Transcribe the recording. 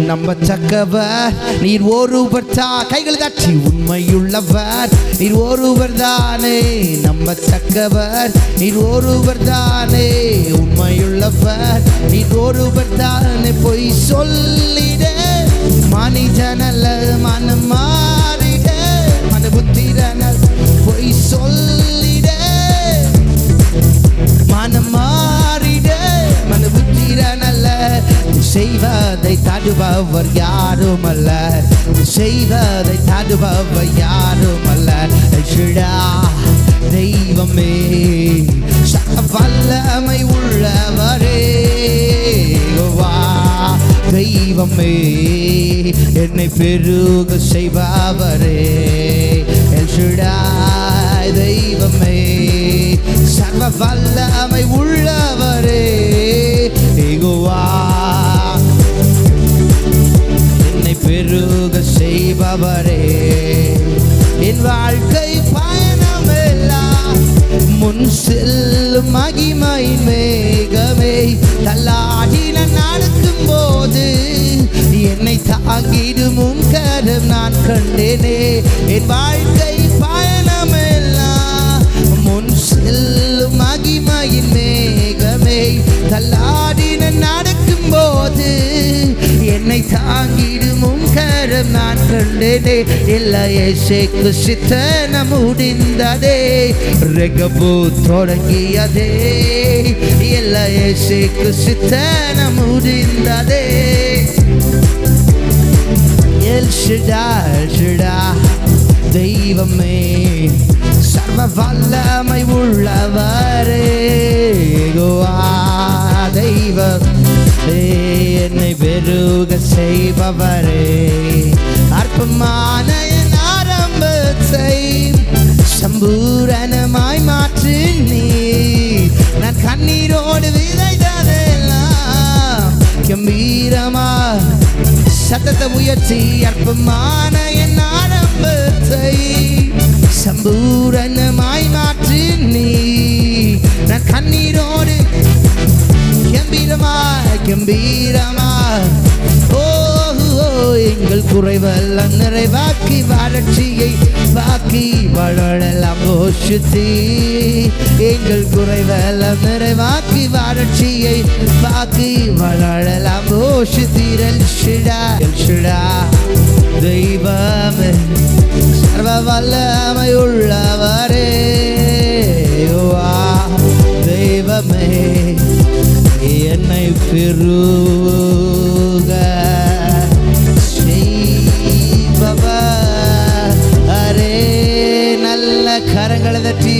நம்பத்தக்கவர் நீர் ஒருவர் தான். கைகளை தட்டி உண்மையுள்ளவர் நீர் ஒருவர் தானே. நம்பத்தக்கவர் நீர் ஒருவர் தானே. உண்மையுள்ளவர் நீர் ஒருவர் தானே. பொய் சொல்லிட மனிதனல்ல மனம் மாறிட மனபுத்திரனல். பொய் சொல்லிட மனம் மாறிட மனபுத்திரனல்ல. செய்வதை தடுபவர் யாரும் அல்ல. செய்வதை தடுபவர் யாரும் அல்ல. தெய்வமே வல்லமை உள்ளவரே. தெய்வமே என்னை பெருக செய்பவரே. தெய்வமே சர்வ வல்லமை உள்ளவரே. என்னை பெருக செய்பவரே. என் வாழ்க்கை பயணமெல்லாம் முன் செல்லும் மகிமையின் மேகமே. தள்ளாடின நடக்கும் போது என்னை தாங்கிடும் கரம் நான் கண்டேனே. என் வாழ்க்கை பயணமெல்லாம் முன் செல்லும் மகிமையின் மேகமே. தள்ளாடின நடக்கும் போது என்னை தாங்கிடும் கரம் நான் கண்டேனே. இல்லையே சேக்கு சித்தன முடிந்ததே. ரெகபு தொடங்கியதே. இல்லையே சேக்கு சித்தன முடிந்ததே. தெய்வமே சர்வ வல்லமை உள்ளவரே. தெய்வம் என்னை பெருக செய்பவரே. அற்பமான என் ஆரம்பத்தை சம்பூரணமாய் மாற்று நீ. நான் கண்ணீரோடு விதைத்ததெல்லாம் கம்பீரமா சத்தத்தை உயர்த்தி. அற்பமான என் ஆரம்பத்தை சம்பூரணமாய் மாற்று நீ. நான் கண்ணீரோடு கம்பீரமா கம்பீரமா. எங்கள் குறைவெல்லாம் நிறைவாக்கி வறட்சியை வாக்கி வளரெல்லாம் போஷித்தி. எங்கள் குறைவெல்லாம் நிறைவாக்கி வறட்சியை வாக்கி வளரெல்லாம் போஷித்தீரல். தெய்வமே சர்வ வல்லமை உள்ளவரே. தெய்வமே என்னை பெருக செய்பவர் அரே. நல்ல கரங்களை தட்டி